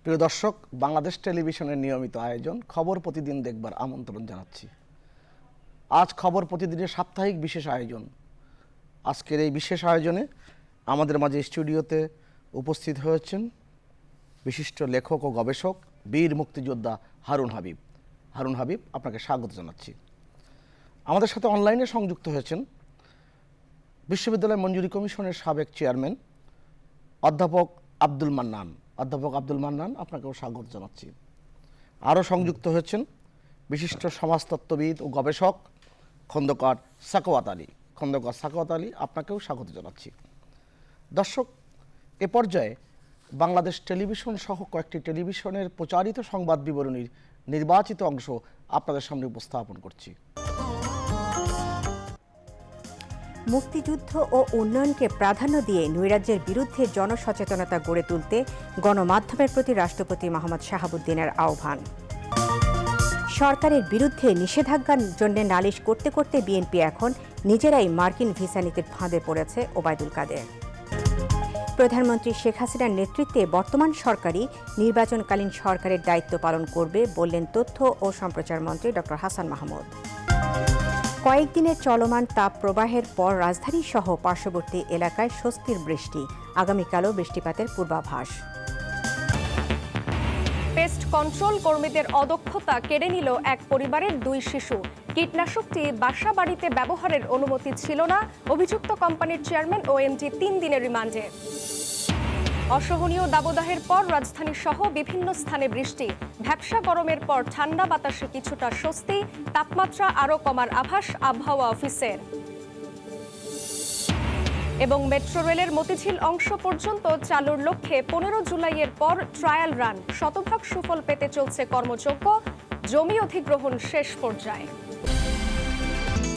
প্রিয় দর্শক, বাংলাদেশ টেলিভিশনের নিয়মিত আয়োজন খবর প্রতিদিন দেখবার আমন্ত্রণ জানাচ্ছি। আজ খবর প্রতিদিনের সাপ্তাহিক বিশেষ আয়োজন। আজকের এই বিশেষ আয়োজনে আমাদের মাঝে স্টুডিওতে উপস্থিত হয়েছেন বিশিষ্ট লেখক ও গবেষক বীর মুক্তিযোদ্ধা হারুন হাবিব। হারুন হাবিব, আপনাকে স্বাগত জানাচ্ছি। আমাদের সাথে অনলাইনে সংযুক্ত হয়েছেন বিশ্ববিদ্যালয় মঞ্জুরি কমিশনের সাবেক চেয়ারম্যান অধ্যাপক আব্দুল মান্নান। অধ্যাপক আব্দুল মান্নান, আপনাকেও স্বাগত জানাচ্ছি। আরও সংযুক্ত হয়েছেন বিশিষ্ট সমাজতত্ত্ববিদ ও গবেষক খন্দকার সাখাওয়াত আলী। খন্দকার সাখাওয়াত আলী, আপনাকেও স্বাগত জানাচ্ছি। দর্শক, এ পর্যায়ে বাংলাদেশ টেলিভিশন সহ কয়েকটি টেলিভিশনের প্রচারিত সংবাদ বিবরণীর নির্বাচিত অংশ আপনাদের সামনে উপস্থাপন করছি। মুক্তিযুদ্ধ ও উন্নয়নকে প্রাধান্য দিয়ে নৈরাজ্যের বিরুদ্ধে জনসচেতনতা গড়ে তুলতে গণমাধ্যমের প্রতি রাষ্ট্রপতি মোহাম্মদ শাহাবুদ্দিনের আহ্বান। সরকারের বিরুদ্ধে নিষেধাজ্ঞার জন্য নালিশ করতে করতে বিএনপি এখন নিজেরাই মার্কিন ভিসা নীতির ফাঁদে পড়েছে ওবায়দুল কাদের। প্রধানমন্ত্রী শেখ হাসিনার নেতৃত্বে বর্তমান সরকারই নির্বাচনকালীন সরকারের দায়িত্ব পালন করবে বললেন তথ্য ও সম্প্রচার মন্ত্রী ড হাসান মাহমুদ। কয়েকদিনের চলমান তাপ প্রবাহের পর রাজধানী সহ পার্শ্ববর্তী এলাকায় স্বস্তির বৃষ্টি, আগামীকালও বৃষ্টিপাতের পূর্বাভাস। পেস্ট কন্ট্রোল কর্মীদের অদক্ষতা কেড়ে নিল এক পরিবারের 2 শিশু। কীটনাশকটি বাসা বাড়িতে ব্যবহারের অনুমতি ছিল না, অভিযুক্ত কোম্পানির চেয়ারম্যান ও এমডি 3 দিনের রিমান্ডে। অসহনীয় দাবদাহের পর রাজধানী সহ বিভিন্ন স্থানে বৃষ্টি, ভ্যাপসা গরমের পর ঠান্ডা বাতাসে কিছুটা স্বস্তি, তাপমাত্রা আরও কমার আভাস আবহাওয়া অফিসের। এবং মেট্রো রেলের মতিঝিল অংশ পর্যন্ত চালুর লক্ষ্যে 15 জুলাইয়ের পর ট্রায়াল রান, শতভাগ সুফল পেতে চলছে কর্মযজ্ঞ, জমি অধিগ্রহণ শেষ পর্যায়ে।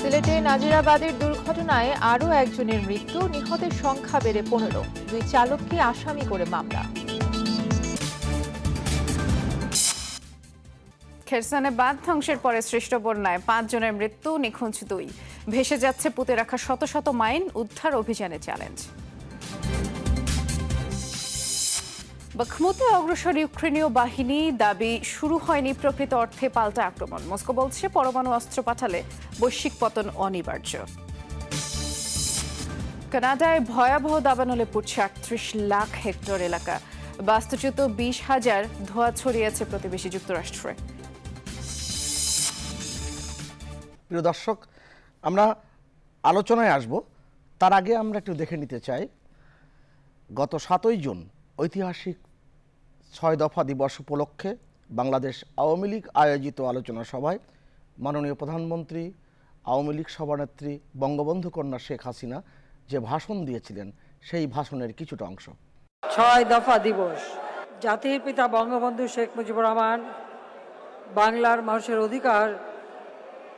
সিলেটে নাজিরাবাদের দুর্ঘটনায় আরও একজনের মৃত্যু, নিহতের সংখ্যা বেড়ে 15, 2 চালককে আসামি করে মামলা। খেরসানে বাঁধ ধ্বংসের পরে সৃষ্ট বন্যায় 5 জনের মৃত্যু, নিখোঁজ 2। ভেসে যাচ্ছে পুঁতে রাখা শত শত মাইন, উদ্ধার অভিযানে চ্যালেঞ্জ। বাখমুতে অগ্রসর ইউক্রেনীয় বাহিনী, দাবি শুরু হয়নি প্রকৃত অর্থে পাল্টা আক্রমণ। মস্কো বলছে পরমাণু অস্ত্র পাঠালে বৈশ্বিক পতন অনিবার্য। কানাডায় ভয়াবহ দাবানলে পুড়ছে 38 লাখ হেক্টর এলাকা, বাস্তুচ্যুত 20,000, ধোঁয়া ছড়িয়েছে প্রতিবেশী যুক্তরাষ্ট্রে। প্রিয় দর্শক, আমরা আলোচনায় আসব, তার আগে আমরা একটু দেখে নিতে চাই গত 7ই জুন ঐতিহাসিক 6 দফা দিবস উপলক্ষে বাংলাদেশ আওয়ামী লীগ আয়োজিত আলোচনা সভায় মাননীয় প্রধানমন্ত্রী, আওয়ামী লীগ সভানেত্রী বঙ্গবন্ধু কন্যা শেখ হাসিনা যে ভাষণ দিয়েছিলেন, সেই ভাষণের কিছুটা অংশ। 6 দফা দিবস, জাতির পিতা বঙ্গবন্ধু শেখ মুজিবুর রহমান বাংলার মানুষের অধিকার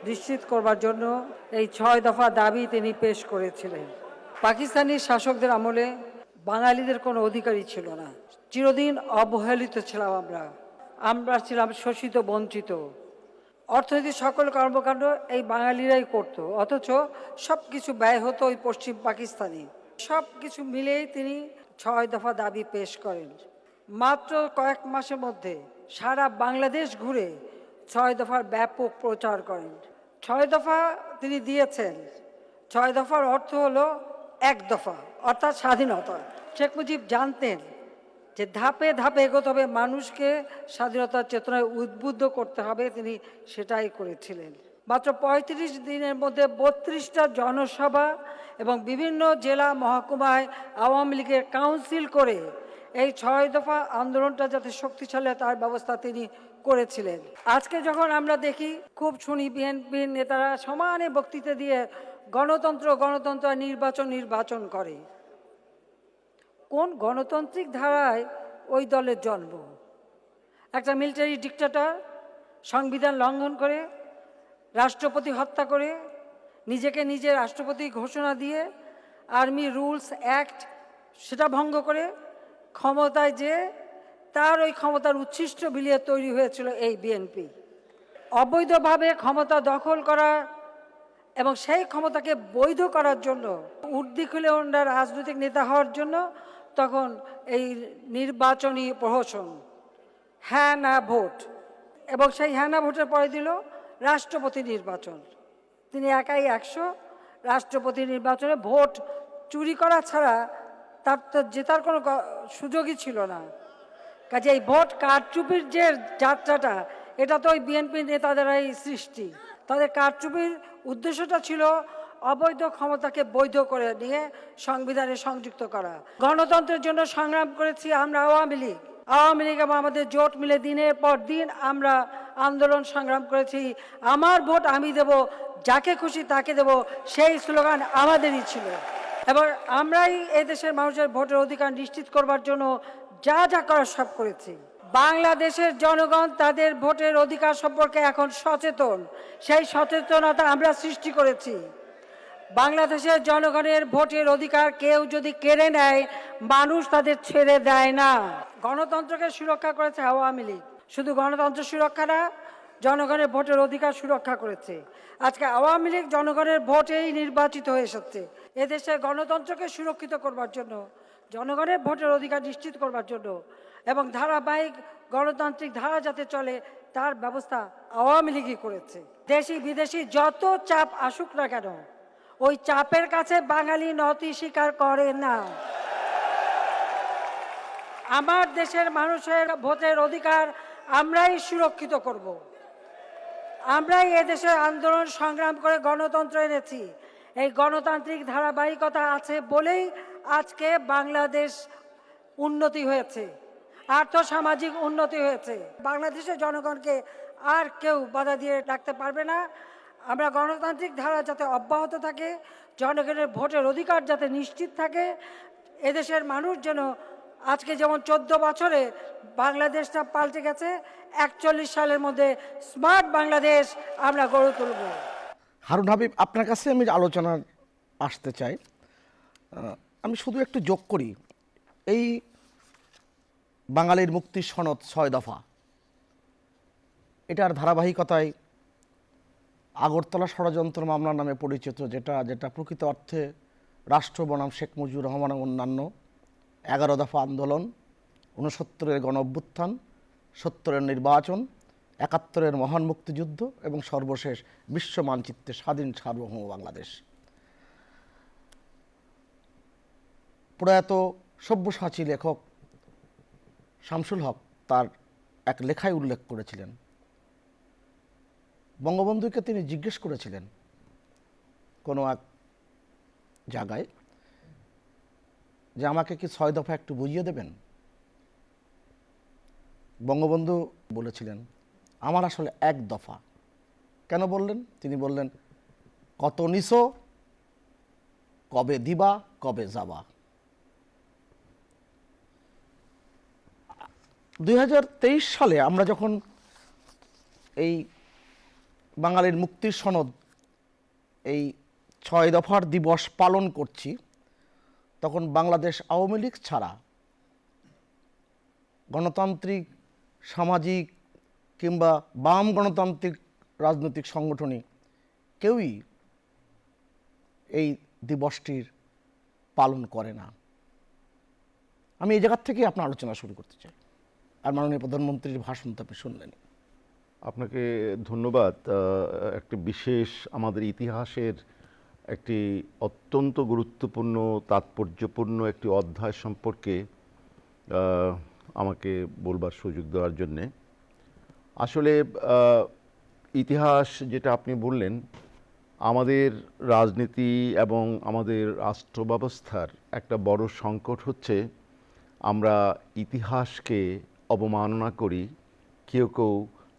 নিশ্চিত করবার জন্য এই 6 দফা দাবি তিনি পেশ করেছিলেন। পাকিস্তানি শাসকদের আমলে বাঙালিদের কোনো অধিকারই ছিল না, চিরদিন অবহেলিত ছিলাম আমরা ছিলাম শোষিত, বঞ্চিত। অর্থনৈতিক সকল কর্মকাণ্ড এই বাঙালিরাই করত, অথচ সব কিছু ব্যয় হতো ওই পশ্চিম পাকিস্তানি। সব কিছু মিলেই তিনি 6 দফা দাবি পেশ করেন। মাত্র কয়েক মাসের মধ্যে সারা বাংলাদেশ ঘুরে 6 দফার ব্যাপক প্রচার করেন। 6 দফা তিনি দিয়েছেন, 6 দফার অর্থ হলো 1 দফা, অর্থাৎ স্বাধীনতা। শেখ মুজিব জানতেন যে ধাপে ধাপে এগোতে হবে, মানুষকে স্বাধীনতার চেতনায় উদ্বুদ্ধ করতে হবে, তিনি সেটাই করেছিলেন। মাত্র 35 দিনের মধ্যে 32টা জনসভা এবং বিভিন্ন জেলা মহকুমায় আওয়ামী লীগের কাউন্সিল করে এই 6 দফা আন্দোলনটা যাতে শক্তিশালী হয় তার ব্যবস্থা তিনি করেছিলেন। আজকে যখন আমরা দেখি, খুব শুনি বিএনপির নেতারা সমানে বক্তৃতা দিয়ে গণতন্ত্র গণতন্ত্র নির্বাচন করে। কোন গণতান্ত্রিক ধারায় ওই দলের জন্ম? একটা মিলিটারি ডিক্টেটর সংবিধান লঙ্ঘন করে, রাষ্ট্রপতি হত্যা করে, নিজেকে নিজে রাষ্ট্রপতি ঘোষণা দিয়ে, আর্মি রুলস অ্যাক্ট সেটা ভঙ্গ করে ক্ষমতায় যে তার ওই ক্ষমতার উচ্ছিষ্ট বিলিয়ে তৈরি হয়েছিল এই বিএনপি। অবৈধভাবে ক্ষমতা দখল করা এবং সেই ক্ষমতাকে বৈধ করার জন্য উর্দি খুলে ওনারা রাজনৈতিক নেতা হওয়ার জন্য তখন এই নির্বাচনী প্রহসন, হ্যাঁ না ভোট, এবং সেই হ্যাঁ না ভোটের পরে দিল রাষ্ট্রপতি নির্বাচন। তিনি একাই 100। রাষ্ট্রপতি নির্বাচনে ভোট চুরি করা ছাড়া তার তো জেতার কোনো সুযোগই ছিল না। কাজে এই ভোট কারচুপির যে যাত্রাটা, এটা তো ওই বিএনপি নেতাদেরই সৃষ্টি। তাদের কারচুপির উদ্দেশ্যটা ছিল অবৈধ ক্ষমতাকে বৈধ করে নিয়ে সংবিধানে সংযুক্ত করা। গণতন্ত্রের জন্য সংগ্রাম করেছি আমরা আওয়ামী লীগ এবং আমাদের জোট মিলে দিনের পর দিন আমরা আন্দোলন সংগ্রাম করেছি। আমার ভোট আমি দেব, যাকে খুশি তাকে দেব, সেই স্লোগান আমাদেরই ছিল। এবং আমরাই এদেশের মানুষের ভোটের অধিকার নিশ্চিত করবার জন্য যা যা করার সব করেছি। বাংলাদেশের জনগণ তাদের ভোটের অধিকার সম্পর্কে এখন সচেতন। সেই সচেতনতা আমরা সৃষ্টি করেছি। বাংলাদেশের জনগণের ভোটের অধিকার কেউ যদি কেড়ে নেয়, মানুষ তাদের ছেড়ে দেয় না। গণতন্ত্রকে সুরক্ষা করেছে আওয়ামী লীগ। শুধু গণতন্ত্র সুরক্ষা না, জনগণের ভোটের অধিকার সুরক্ষা করেছে। আজকে আওয়ামী লীগ জনগণের ভোটেই নির্বাচিত হয়ে এসেছে। এদেশে গণতন্ত্রকে সুরক্ষিত করবার জন্য, জনগণের ভোটের অধিকার নিশ্চিত করবার জন্য এবং ধারাবাহিক গণতান্ত্রিক ধারা যাতে চলে তার ব্যবস্থা আওয়ামী লীগই করেছে। দেশি বিদেশি যত চাপ আসুক না কেন, ওই চাপের কাছে বাঙালি নতি স্বীকার করে না। আমার দেশের মানুষের ভোটের অধিকার আমরাই সুরক্ষিত করব। আমরাই এদেশে আন্দোলন সংগ্রাম করে গণতন্ত্র এনেছি। এই গণতান্ত্রিক ধারাবাহিকতা আছে বলেই আজকে বাংলাদেশ উন্নতি হয়েছে, আর্থসামাজিক উন্নতি হয়েছে। বাংলাদেশের জনগণকে আর কেউ বাধা দিয়ে রাখতে পারবে না। আমরা গণতান্ত্রিক ধারা যাতে অব্যাহত থাকে, জনগণের ভোটের অধিকার যাতে নিশ্চিত থাকে, এদেশের মানুষ যেন আজকে যেমন 14 বছরে বাংলাদেশটা পাল্টে গেছে, 41 সালের মধ্যে স্মার্ট বাংলাদেশ আমরা গড়ে তুলব। হারুন হাবিব, আপনার কাছে আমি আলোচনা আসতে চাই। আমি শুধু একটু যোগ করি, এই বাঙালির মুক্তির সনদ 6 দফা, এটার ধারাবাহিকতায় আগরতলা ষড়যন্ত্র মামলা নামে পরিচিত, যেটা প্রকৃত অর্থে রাষ্ট্র বনাম শেখ মুজিবুর রহমান এবং অন্যান্য 11 দফা আন্দোলন, 69-এর গণ অভ্যুত্থান, 70-এর নির্বাচন, 71-এর মহান মুক্তিযুদ্ধ এবং সর্বশেষ বিশ্ব মানচিত্রে স্বাধীন সার্বভৌম বাংলাদেশ। প্রয়াত সব্যসাচী লেখক শামসুল হক তার এক লেখায় উল্লেখ করেছিলেন, বঙ্গবন্ধুকে তিনি জিজ্ঞেস করেছিলেন কোনো এক জায়গায় যে আমাকে কি 6 দফা একটু বুঝিয়ে দেবেন। বঙ্গবন্ধু বলেছিলেন আমার আসলে 1 দফা। কেন বললেন? তিনি বললেন কত নিছো, কবে দিবা, কবে যাবা। 2023 সালে আমরা যখন এই বাঙালির মুক্তির সনদ, এই 6 দফার দিবস পালন করছি, তখন বাংলাদেশ আওয়ামী লীগ ছাড়া গণতান্ত্রিক, সামাজিক কিংবা বাম গণতান্ত্রিক রাজনৈতিক সংগঠনই কেউই এই দিবসটির পালন করে না। আমি এই জায়গার থেকেই আপনার আলোচনা শুরু করতে চাই। আর মাননীয় প্রধানমন্ত্রীর ভাষণ তো আপনি শুনলেন। আপনাকে ধন্যবাদ। একটি বিশেষ আমাদের ইতিহাসের একটি অত্যন্ত গুরুত্বপূর্ণ, তাৎপর্যপূর্ণ একটি অধ্যায় সম্পর্কে আমাকে বলবার সুযোগ দেওয়ার জন্যে। আসলে ইতিহাস যেটা আপনি বললেন, আমাদের রাজনীতি এবং আমাদের রাষ্ট্র ব্যবস্থার একটা বড় সংকট হচ্ছে আমরা ইতিহাসকে অবমাননা করি, কেউ কেউ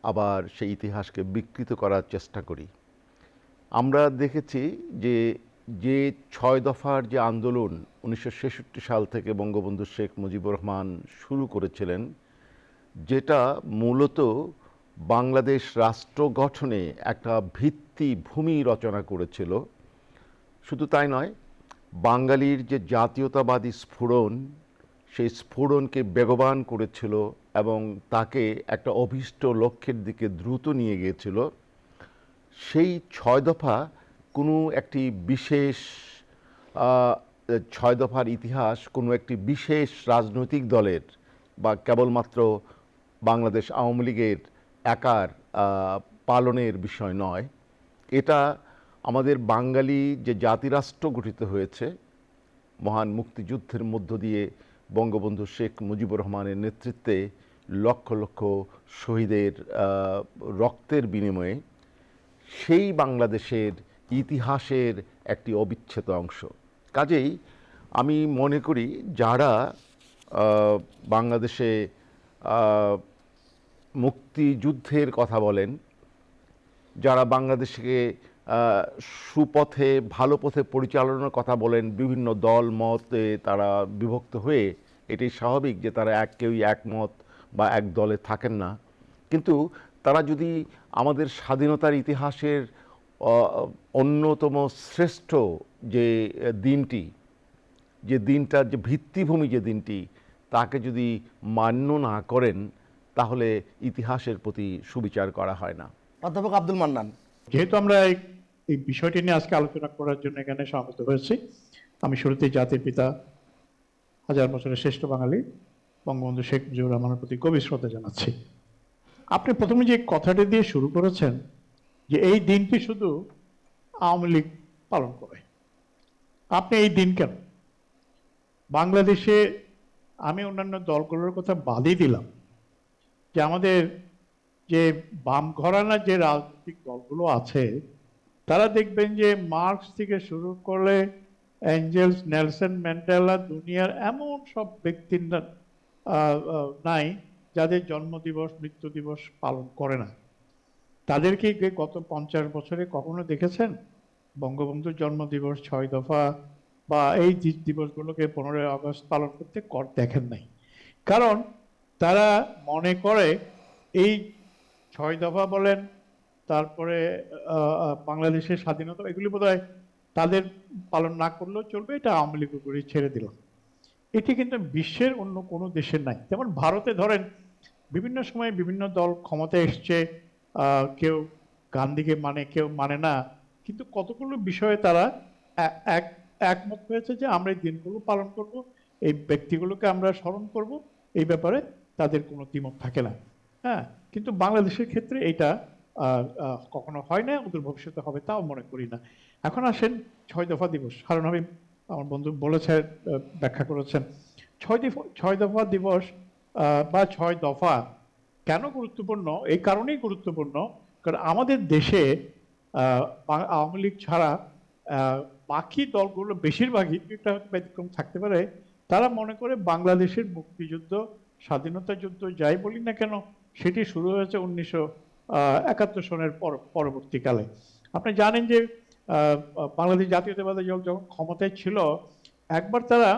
আবার সেই ইতিহাসকে বিকৃত করার চেষ্টা করি। আমরা দেখেছি যে 6 দফার যে আন্দোলন 1966 সাল থেকে বঙ্গবন্ধু শেখ মুজিবুর রহমান শুরু করেছিলেন, যেটা মূলত বাংলাদেশ রাষ্ট্র গঠনে একটা ভিত্তিভূমি রচনা করেছিল। শুধু তাই নয়, বাঙালির যে জাতীয়তাবাদী স্ফুরণ, সেই স্ফুরণকে বেগবান করেছিল এবং তাকে একটা অভীষ্ট লক্ষ্যের দিকে দ্রুত নিয়ে গিয়েছিল। সেই 6 দফা কোনো একটি বিশেষ 6 দফার ইতিহাস কোনো একটি বিশেষ রাজনৈতিক দলের বা কেবলমাত্র বাংলাদেশ আওয়ামী লীগের একার পালনের বিষয় নয়। এটা আমাদের বাঙালি যে জাতিরাষ্ট্র গঠিত হয়েছে মহান মুক্তিযুদ্ধের মধ্য দিয়ে বঙ্গবন্ধু শেখ মুজিবুর রহমানের নেতৃত্বে লক্ষ লক্ষ শহীদের রক্তের বিনিময়ে, সেই বাংলাদেশের ইতিহাসের একটি অবিচ্ছেদ্য অংশ। কাজেই আমি মনে করি যারা বাংলাদেশে মুক্তিযুদ্ধের কথা বলেন, যারা বাংলাদেশকে সুপথে ভালো পথে পরিচালনার কথা বলেন, বিভিন্ন দল মতে তারা বিভক্ত হয়ে, এটি স্বাভাবিক যে তারা কেউই একমত বা এক দলে থাকেন না। কিন্তু তারা যদি আমাদের স্বাধীনতার ইতিহাসের অন্যতম শ্রেষ্ঠ যে দিনটি, যে দিনটার যে ভিত্তিভূমি, যে দিনটি, তাকে যদি মান্য না করেন তাহলে ইতিহাসের প্রতি সুবিচার করা হয় না। অধ্যাপক আব্দুল মান্নান, যেহেতু আমরা এই বিষয়টি নিয়ে আজকে আলোচনা করার জন্য এখানে সমবেত হয়েছি, আমি শুরুতেই জাতির পিতা, হাজার বছরের শ্রেষ্ঠ বাঙালি বঙ্গবন্ধু শেখ মুজিবুর রহমানের প্রতি গভীর শ্রদ্ধা জানাচ্ছি। আপনি প্রথমে যে কথাটি দিয়ে শুরু করেছেন যে এই দিনটি শুধু আওয়ামী লীগ পালন করে, আপনি এই দিন কেন? বাংলাদেশে আমি অন্যান্য দলগুলোর কথা বাদই দিলাম, যে আমাদের যে বাম ঘরানা যে রাজনৈতিক দলগুলো আছে, তারা দেখবেন যে মার্কস থেকে শুরু করে অ্যাঞ্জেলস, নেলসন ম্যান্ডেলা, দুনিয়ার এমন সব ব্যক্তির নাই যাদের জন্মদিবস, মৃত্যু দিবস পালন করে না। তাদেরকে গত 50 বছরে কখনো দেখেছেন বঙ্গবন্ধুর জন্মদিবস, 6 দফা বা এই দিবসগুলোকে 15 আগস্ট পালন করতে দেখেন নাই? কারণ তারা মনে করে এই 6 দফা বলেন, তারপরে বাংলাদেশের স্বাধীনতা, এগুলি বোধহয় তাদের পালন না করলেও চলবে, এটা আওয়ামী লীগ করে ছেড়ে দিল। এটি কিন্তু বিশ্বের অন্য কোনো দেশের নাই। যেমন ভারতে ধরেন বিভিন্ন সময় বিভিন্ন দল ক্ষমতায় এসছে, কেউ গান্ধীকে মানে, কেউ মানে না, কিন্তু কতগুলো বিষয়ে তারা একমত হয়েছে যে আমরা এই দিনগুলো পালন করব, এই ব্যক্তিগুলোকে আমরা স্মরণ করব, এই ব্যাপারে তাদের কোনো দ্বিমত থাকে না। হ্যাঁ, কিন্তু বাংলাদেশের ক্ষেত্রে এটা কখনো হয় না, ওদের ভবিষ্যতে হবে তাও মনে করি না। এখন আসেন 6 দফা দিবস। হারুন হাবিব আমার বন্ধু বলেছে, ব্যাখ্যা করেছেন, 6 দফা দিবস বা 6 দফা কেন গুরুত্বপূর্ণ? এই কারণেই গুরুত্বপূর্ণ কারণ আমাদের দেশে আওয়ামী লীগ ছাড়া বাকি দলগুলো বেশিরভাগই, একটা ব্যতিক্রম থাকতে পারে, তারা মনে করে বাংলাদেশের মুক্তিযুদ্ধ, স্বাধীনতা যুদ্ধ যাই বলি না কেন, সেটি শুরু হয়েছে 1971 সনের পরবর্তীকালে। আপনি জানেন যে বাংলাদেশ জাতীয়তাবাদী দল যখন ক্ষমতায় ছিল, একবার তারা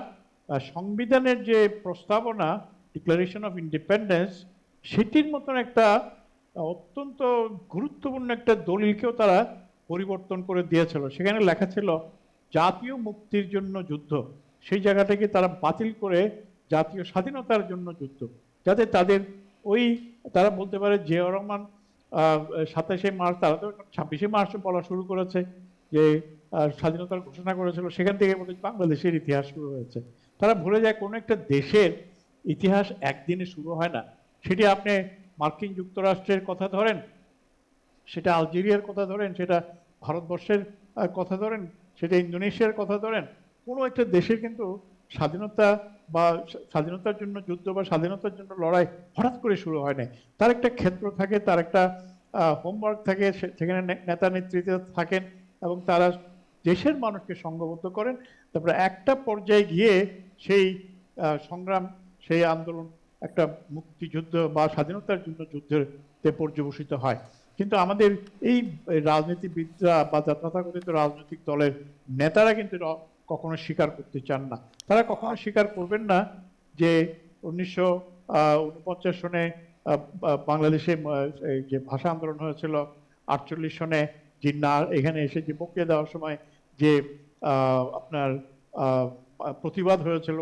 সংবিধানের যে প্রস্তাবনা, ডিক্লারেশন অফ ইন্ডিপেন্ডেন্স, সেটির মতন একটা অত্যন্ত গুরুত্বপূর্ণ একটা দলিলকেও তারা পরিবর্তন করে দিয়েছিল। সেখানে লেখা ছিল জাতীয় মুক্তির জন্য যুদ্ধ, সেই জায়গাটাকে তারা বাতিল করে জাতীয় স্বাধীনতার জন্য যুদ্ধ, যাতে তাদের তারা বলতে পারে জিয়াউর রহমান 27শে মার্চ, তারা তো 26শে মার্চ বলা শুরু করেছে যে স্বাধীনতার ঘোষণা করেছিল, সেখান থেকে বাংলাদেশের ইতিহাস শুরু হয়েছে। তারা ভুলে যায় কোনো একটা দেশের ইতিহাস একদিনে শুরু হয় না। সেটি আপনি মার্কিন যুক্তরাষ্ট্রের কথা ধরেন, সেটা আলজেরিয়ার কথা ধরেন, সেটা ভারতবর্ষের কথা ধরেন, সেটা ইন্দোনেশিয়ার কথা ধরেন, কোনো একটা দেশের কিন্তু স্বাধীনতা বা স্বাধীনতার জন্য যুদ্ধ বা স্বাধীনতার জন্য লড়াই হঠাৎ করে শুরু হয় না। তার একটা ক্ষেত্র থাকে, তার একটা হোমওয়ার্ক থাকে, সেখানে নেতা নেতৃত্ব থাকেন এবং তারা দেশের মানুষকে সংঘবদ্ধ করেন। তারপরে একটা পর্যায়ে গিয়ে সেই সংগ্রাম, সেই আন্দোলন একটা মুক্তিযুদ্ধ বা স্বাধীনতার জন্য যুদ্ধে পর্যবসিত হয়। কিন্তু আমাদের এই রাজনীতিবিদরা বা তথাকথিত রাজনৈতিক দলের নেতারা কিন্তু কখনো স্বীকার করতে চান না। তারা কখনো স্বীকার করবেন না যে 1949 সনে বাংলাদেশে যে ভাষা আন্দোলন হয়েছিল, 48 সনে জিন্নাহ এখানে এসে যে বক্তৃতা দেওয়ার সময় যে আপনার প্রতিবাদ হয়েছিল,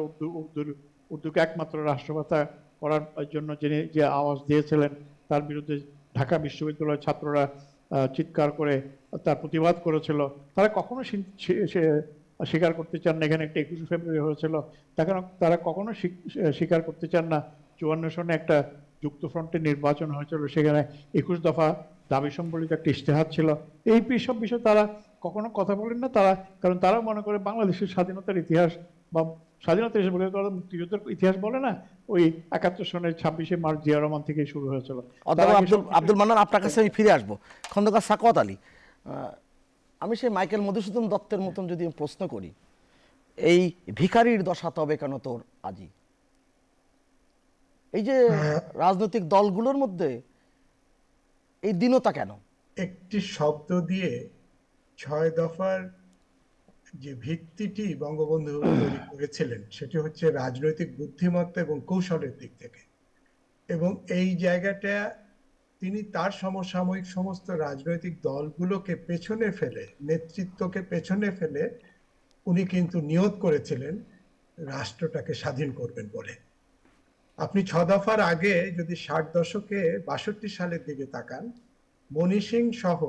উর্দুকে একমাত্র রাষ্ট্রভাষা করার জন্য যিনি যে আওয়াজ দিয়েছিলেন, তার বিরুদ্ধে ঢাকা বিশ্ববিদ্যালয়ের ছাত্ররা চিৎকার করে তার প্রতিবাদ করেছিল, তারা কখনো স্বীকার করতে চান না। এখানে একটা 21শে ফেব্রুয়ারি হয়েছিল, তারা কখনো স্বীকার করতে চান না 54 সনে একটা যুক্তফ্রন্টের নির্বাচন হয়েছিল, সেখানে 21 দফা দাবি সম্বলিত একটা ইশতেহার ছিল। এই সব বিষয়ে তারা কখনো কথা বলেন না তারা, কারণ তারা মনে করে বাংলাদেশের স্বাধীনতার ইতিহাস বা স্বাধীনতা হিসেবে মুক্তিযুদ্ধের ইতিহাস বলে না, ওই 71 সনের 26শে মার্চ জিয়া রহমান থেকে শুরু হয়েছিল। অধ্যাপক আব্দুল মান্নান, আপনার কাছে আমি ফিরে আসবো। খন্দকার সাখাওয়াত আলী, আমি সেই মাইকেল মধুসূদন দত্তের মতন যদি প্রশ্ন করি, এই ভিখারির দশা তবে কেন তোর আজি, এই যে রাজনৈতিক দলগুলোর মধ্যে এই দীনতা কেন? একটি শব্দ দিয়ে 6 দফার যে ভিত্তিটি বঙ্গবন্ধু তৈরি করেছিলেন সেটি হচ্ছে রাজনৈতিক বুদ্ধিমত্তা এবং কৌশলের দিক থেকে, এবং এই জায়গাটা তিনি তার সমসাময়িক সমস্ত রাজনৈতিক দলগুলোকে পেছনে ফেলে, নেতৃত্বকে পেছনে ফেলে উনি কিন্তু নিয়ত করেছিলেন রাষ্ট্রটাকে স্বাধীন করবেন বলে। আপনি 6 দফার আগে যদি 60 দশকে 62 সালের দিকে তাকান, মনি সিং সহ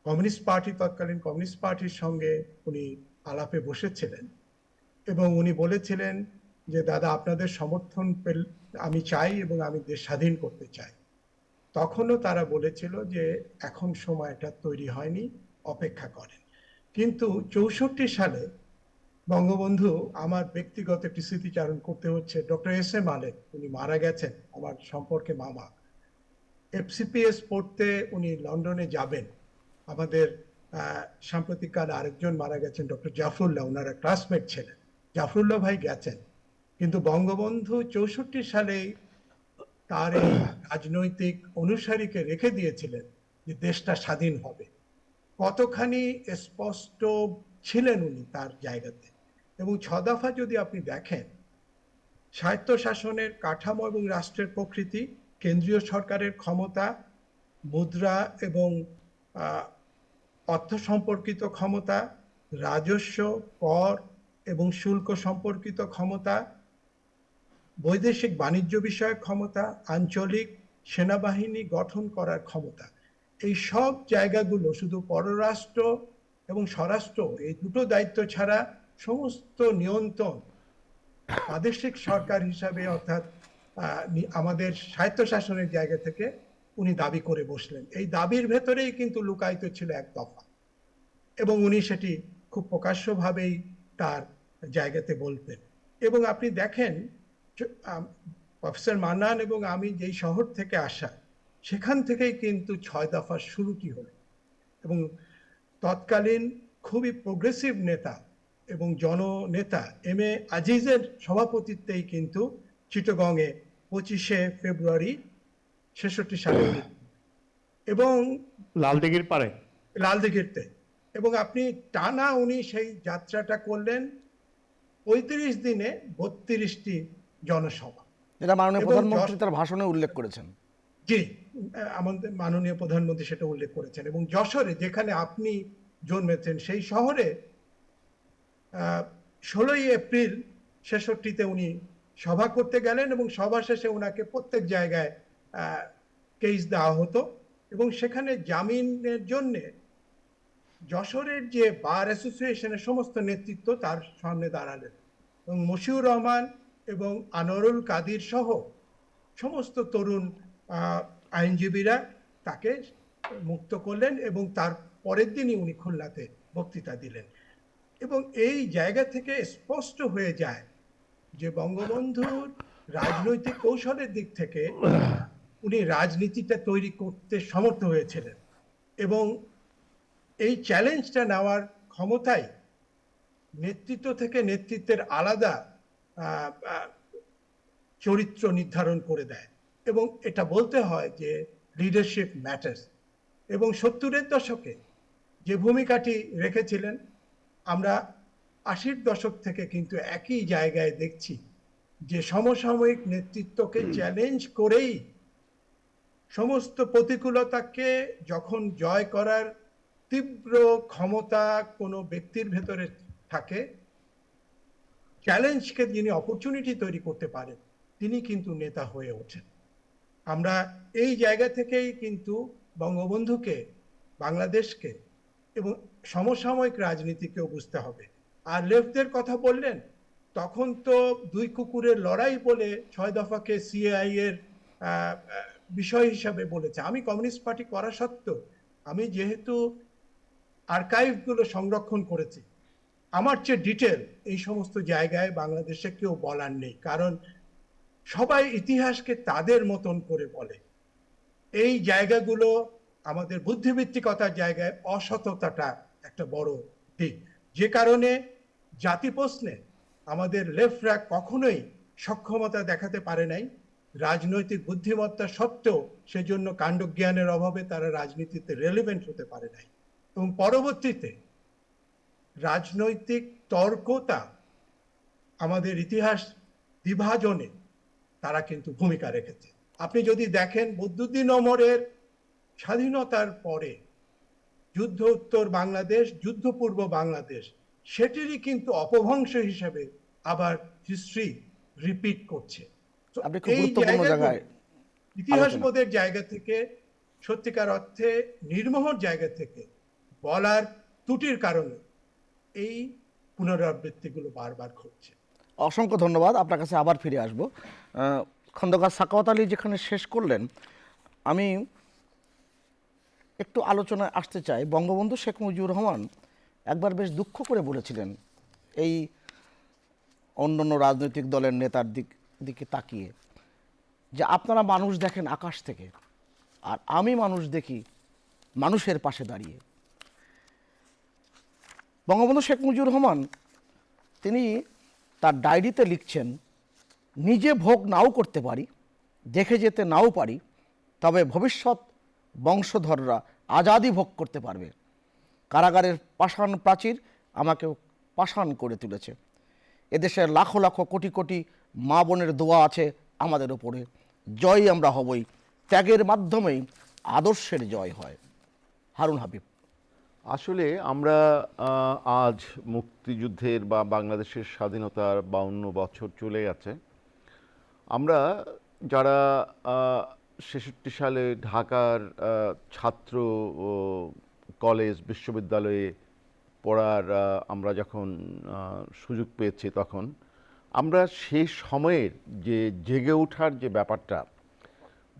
কমিউনিস্ট পার্টি, তৎকালীন কমিউনিস্ট পার্টির সঙ্গে উনি আলাপে বসেছিলেন এবং উনি বলেছিলেন যে দাদা আপনাদের সমর্থন আমি চাই এবং আমি দেশ স্বাধীন করতে চাই। তখনও তারা বলেছিল যে এখন সময়টা তৈরি হয়নি, অপেক্ষা করেন। কিন্তু 64 সালে বঙ্গবন্ধু, আমার ব্যক্তিগত একটি স্মৃতিচারণ করতে হচ্ছে, ডক্টর এস এ মালেক, উনি মারা গেছেন, আমার সম্পর্কে মামা। FCPS পড়তে উনি লন্ডনে যাবেন, আমাদের সাম্প্রতিককালে আরেকজন মারা গেছেন ডক্টর জাফরুল্লাহ, ওনারা ক্লাসমেট ছিলেন, জাফরুল্লাহ ভাই গেছেন, কিন্তু বঙ্গবন্ধু 64 সালে তার এই রাজনৈতিক অনুসারীকে রেখে দিয়েছিলেন যে দেশটা স্বাধীন হবে। কতখানি স্পষ্ট ছিলেন উনি তার জায়গাতে। এবং 6 দফা যদি আপনি দেখেন, স্বায়ত্তশাসনের কাঠামো এবং রাষ্ট্রের প্রকৃতি, কেন্দ্রীয় সরকারের ক্ষমতা, মুদ্রা এবং অর্থ সম্পর্কিত ক্ষমতা, রাজস্ব, কর এবং শুল্ক সম্পর্কিত ক্ষমতা, বৈদেশিক বাণিজ্য বিষয়ক ক্ষমতা, আঞ্চলিক সেনাবাহিনী গঠন করার ক্ষমতা, এই সব জায়গাগুলো শুধু পররাষ্ট্র এবং স্বরাষ্ট্র এই দুটো দায়িত্ব ছাড়া সমস্ত নিয়ন্ত্রণ প্রাদেশিক সরকার হিসাবে, অর্থাৎ আমাদের স্বায়ত্তশাসনের জায়গা থেকে উনি দাবি করে বসলেন। এই দাবির ভেতরেই কিন্তু লুকায়িত ছিল 1 দফা, এবং উনি সেটি খুব প্রকাশ্যভাবেই তার জায়গাতে বলতেন। এবং আপনি দেখেন, প্রফেসর মান্নান এবং আমি যেই শহর থেকে আসা, সেখান থেকেই কিন্তু 6 দফার শুরুটি হলো, এবং তৎকালীন খুবই প্রোগ্রেসিভ নেতা এবং জননেতা MA আজিজের সভাপতিত্বেই কিন্তু চিটাগংয়ে 25শে ফেব্রুয়ারি 66 সালে, এবং লালদিঘির পারে, লালদিঘিতে, এবং আপনি টানা উনি সেই যাত্রাটা করলেন 35 দিনে 32টি জনসভা, যেটা মাননীয় প্রধানমন্ত্রী তার ভাষণে উল্লেখ করেছেন। জি, আমাদের মাননীয় প্রধানমন্ত্রী সেটা উল্লেখ করেছেন। এবং যশোরে, যেখানে আপনি জন্মেছেন, সেই শহরে 16ই এপ্রিল 66-তে উনি সভা করতে গেলেন, এবং সভা শেষে ওনাকে প্রত্যেক জায়গায় কেস দেওয়া হতো, এবং সেখানে জামিনের জন্যে যশোরের যে বার অ্যাসোসিয়েশনের সমস্ত নেতৃত্ব তার সামনে দাঁড়ালেন, এবং মশিউর রহমান এবং আনোয়ারুল কাদির সহ সমস্ত তরুণ আইনজীবীরা তাকে মুক্ত করলেন, এবং তার পরের দিনই উনি খুলনাতে বক্তৃতা দিলেন। এবং এই জায়গা থেকে স্পষ্ট হয়ে যায় যে বঙ্গবন্ধুর রাজনৈতিক কৌশলের দিক থেকে উনি রাজনীতিটা তৈরি করতে সমর্থ হয়েছিলেন, এবং এই চ্যালেঞ্জটা নেওয়ার ক্ষমতাই নেতৃত্ব থেকে নেতৃত্বের আলাদা চরিত্র নির্ধারণ করে দেয়। এবং এটা বলতে হয় যে লিডারশিপ ম্যাটার্স। এবং 70-এর দশকে যে ভূমিকাটি রেখেছিলেন, আমরা 80-র দশক থেকে কিন্তু একই জায়গায় দেখছি যে সমসাময়িক নেতৃত্বকে চ্যালেঞ্জ করেই সমস্ত প্রতিকূলতাকে যখন জয় করার তীব্র ক্ষমতা কোনো ব্যক্তির ভেতরে থাকে, চ্যালেঞ্জকে যিনি অপরচুনিটি তৈরি করতে পারেন, তিনি কিন্তু নেতা হয়ে ওঠেন। আমরা এই জায়গা থেকেই কিন্তু বঙ্গবন্ধুকে, বাংলাদেশকে এবং সমসাময়িক রাজনীতিকেও বুঝতে হবে। আর লেফটদের কথা বললেন, তখন তো দুই কুকুরের লড়াই বলে 6 দফাকে সিএআই এর বিষয় হিসাবে বলেছে। আমি কমিউনিস্ট পার্টি করা সত্ত্বেও আমি যেহেতু আর্কাইভগুলো সংরক্ষণ করেছি, আমার চেয়ে ডিটেল এই সমস্ত জায়গায় বাংলাদেশে কেউ বলার নেই, কারণ সবাই ইতিহাসকে তাদের মতন করে বলে। এই জায়গাগুলো আমাদের বুদ্ধিবৃত্তিকতার জায়গায় অসততাটা একটা বড় দিক, যে কারণে জাতি প্রশ্নে আমাদের লেফটরা কখনোই সক্ষমতা দেখাতে পারে নাই। রাজনৈতিক বুদ্ধিমত্তা সত্ত্বেও সেজন্য কাণ্ডজ্ঞানের অভাবে তারা রাজনীতিতে রেলিভেন্ট হতে পারে নাই, এবং পরবর্তীতে রাজনৈতিক তর্কতা আমাদের ইতিহাস বিভাজনে তারা কিন্তু ভূমিকা রেখেছে। আপনি যদি দেখেন বদরুদ্দীন ওমরের স্বাধীনতার পরে যুদ্ধ উত্তর বাংলাদেশ, যুদ্ধপূর্ব বাংলাদেশ, সেটিরই কিন্তু অপভ্রংশ হিসেবে আবার হিস্ট্রি রিপিট করছে। তো আপনি খুব এই গুরুত্বপূর্ণ জায়গাগুলো জায়গায় ইতিহাসবোধের জায়গা থেকে, সত্যিকার অর্থে নির্মোহর জায়গা থেকে বলার ত্রুটির কারণে এই পুনরাবৃত্তিগুলো বারবার ঘটছে। অসংখ্য ধন্যবাদ। আপনার কাছে আবার ফিরে আসবো। খন্দকার সাখাওয়াত আলী যেখানে শেষ করলেন, আমি একটু আলোচনায় আসতে চাই। বঙ্গবন্ধু শেখ মুজিবুর রহমান একবার বেশ দুঃখ করে বলেছিলেন এই অন্যান্য রাজনৈতিক দলের নেতার দিকে তাকিয়ে, যে আপনারা মানুষ দেখেন আকাশ থেকে, আর আমি মানুষ দেখি মানুষের পাশে দাঁড়িয়ে। বঙ্গবন্ধু শেখ মুজিবুর রহমান তিনি তার ডায়েরিতে লিখছেন, নিজে ভোগ নাও করতে পারি, দেখে যেতে নাও পারি, তবে ভবিষ্যৎ বংশধররা আজাদি ভোগ করতে পারবে। কারাগারের পাষাণ প্রাচীর আমাকে পাষাণ করে তুলেছে। এদেশের লাখো লাখো কোটি কোটি মা বোনের দোয়া আছে আমাদের ওপরে। জয় আমরা হবই, ত্যাগের মাধ্যমেই আদর্শের জয় হয়। হারুন হাবিব। আসলে আমরা আজ মুক্তিযুদ্ধের বা বাংলাদেশের স্বাধীনতার 52 বছর চলে গেছে। আমরা যারা 66 সালে ঢাকার ছাত্র কলেজ বিশ্ববিদ্যালয়ে পড়ার আমরা যখন সুযোগ পেয়েছি, তখন আমরা সেই সময়ের যে জেগে ওঠার যে ব্যাপারটা,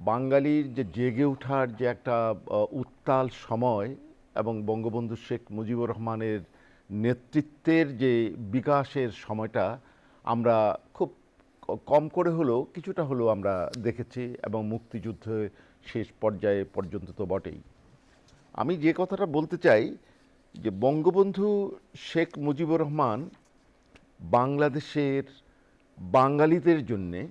বাঙালির যে জেগে ওঠার যে একটা উত্তাল সময় এবং বঙ্গবন্ধু শেখ মুজিবুর রহমানের নেতৃত্বের যে বিকাশের সময়টা আমরা খুব কম করে হলেও কিছুটা হলেও আমরা দেখেছি, এবং মুক্তিযুদ্ধে শেষ পর্যায়ে পর্যন্ত তো বটেই। আমি যে কথাটা বলতে চাই, যে বঙ্গবন্ধু শেখ মুজিবুর রহমান বাংলাদেশের বাঙালিদের জন্যে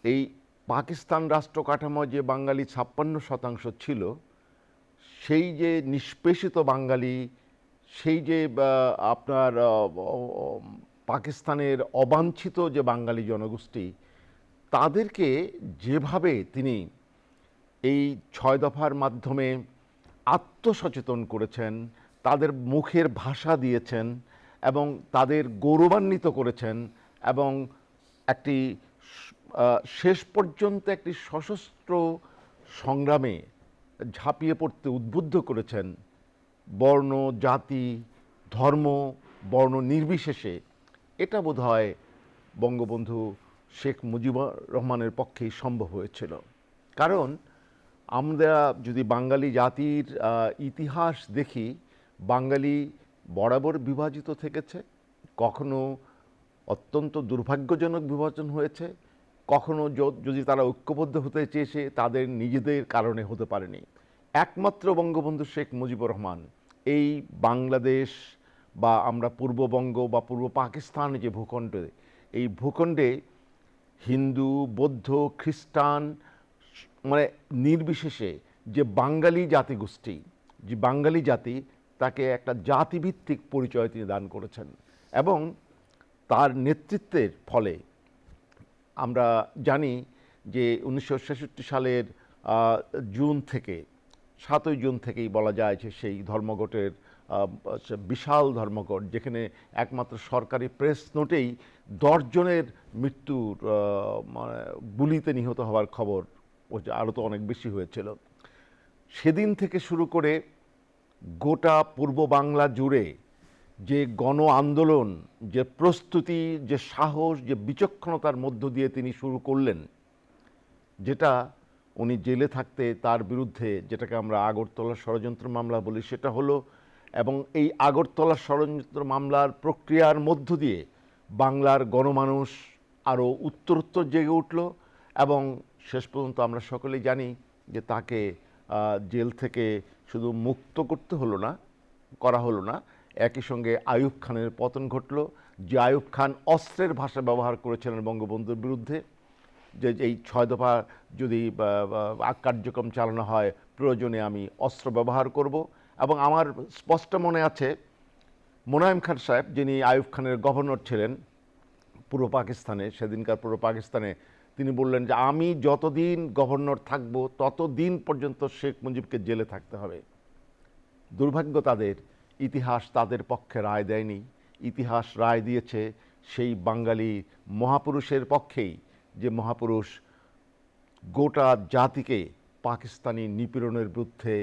এই পাকিস্তান রাষ্ট্র কাঠামো যে বাঙালি 56% ছিল, সেই যে নিষ্পেষিত বাঙালি, সেই যে আপনার পাকিস্তানের অবাঞ্ছিত যে বাঙালি জনগোষ্ঠী, তাদেরকে যেভাবে তিনি এই 6 দফার মাধ্যমে আত্মসচেতন করেছেন, তাদের মুখের ভাষা দিয়েছেন এবং তাদের গৌরবান্বিত করেছেন, এবং একটি শেষ পর্যন্ত একটি সশস্ত্র সংগ্রামে ঝাঁপিয়ে পড়তে উদ্বুদ্ধ করেছেন, বর্ণ, জাতি, ধর্ম, বর্ণ নির্বিশেষে, এটা বোধহয় বঙ্গবন্ধু শেখ মুজিবুর রহমানের পক্ষেই সম্ভব হয়েছিল। কারণ আমরা যদি বাঙালি জাতির ইতিহাস দেখি, বাঙালি বরাবর বিভাজিত থেকেছে, কখনো অত্যন্ত দুর্ভাগ্যজনক বিভাজন হয়েছে, কখনো যদি তারা ঐক্যবদ্ধ হতে চেয়েছে তাদের নিজেদের কারণে হতে পারেনি। একমাত্র বঙ্গবন্ধু শেখ মুজিবুর রহমান এই বাংলাদেশ বা আমরা পূর্ববঙ্গ বা পূর্ব পাকিস্তান যে ভূখণ্ডে, এই ভূখণ্ডে হিন্দু, বৌদ্ধ, খ্রিস্টান মানে নির্বিশেষে যে বাঙালি জাতিগোষ্ঠী, যে বাঙালি জাতি, তাকে একটা জাতিভিত্তিক পরিচয় তিনি দান করেছেন। এবং তার নেতৃত্বের ফলে আমরা জানি যে 1966 সালের জুন থেকে 7ই জুন থেকেই বলা যায় যে সেই ধর্মঘটের বিশাল ধর্মঘট, যেখানে একমাত্র সরকারি প্রেস নোটেই 10 জনের মৃত্যুর গুলিতে নিহত হওয়ার খবর, আরও তো অনেক বেশি হয়েছিল। সেদিন থেকে শুরু করে গোটা পূর্ব বাংলা জুড়ে যে গণ আন্দোলন, যে প্রস্তুতি, যে সাহস, যে বিচক্ষণতার মধ্য দিয়ে তিনি শুরু করলেন, যেটা উনি জেলে থাকতে তার বিরুদ্ধে, যেটাকে আমরা আগরতলা ষড়যন্ত্র মামলা বলি, সেটা হলো, এবং এই আগরতলা ষড়যন্ত্র মামলার প্রক্রিয়ার মধ্য দিয়ে বাংলার গণমানুষ আরও উত্তরোত্তর জেগে উঠল এবং শেষ পর্যন্ত আমরা সকলেই জানি যে তাকে জেল থেকে শুধু মুক্ত করা হলো না, একই সঙ্গে আইয়ুব খানের পতন ঘটল। যে আইয়ুব খান অস্ত্রের ভাষা ব্যবহার করেছিলেন বঙ্গবন্ধুর বিরুদ্ধে, যে এই 6 দফা যদি কার্যক্রম চালানো হয়, প্রয়োজনে আমি অস্ত্র ব্যবহার করব। এবং আমার স্পষ্ট মনে আছে মোনায়েম খান সাহেব, যিনি আইয়ুব খানের গভর্নর ছিলেন পূর্ব পাকিস্তানে, সেদিনকার পূর্ব পাকিস্তানে, তিনি বললেন যে আমি যতদিন গভর্নর থাকব ততদিন পর্যন্ত শেখ মুজিবকে জেলে থাকতে হবে। দুর্ভাগ্য তাদের, ইতিহাস তাদের পক্ষে রায় দেয়নি। ইতিহাস রায় দিয়েছে সেই বাঙালি মহাপুরুষের পক্ষেই, যে মহাপুরুষ গোটা জাতিকে পাকিস্তানি নিপীড়নের বিরুদ্ধে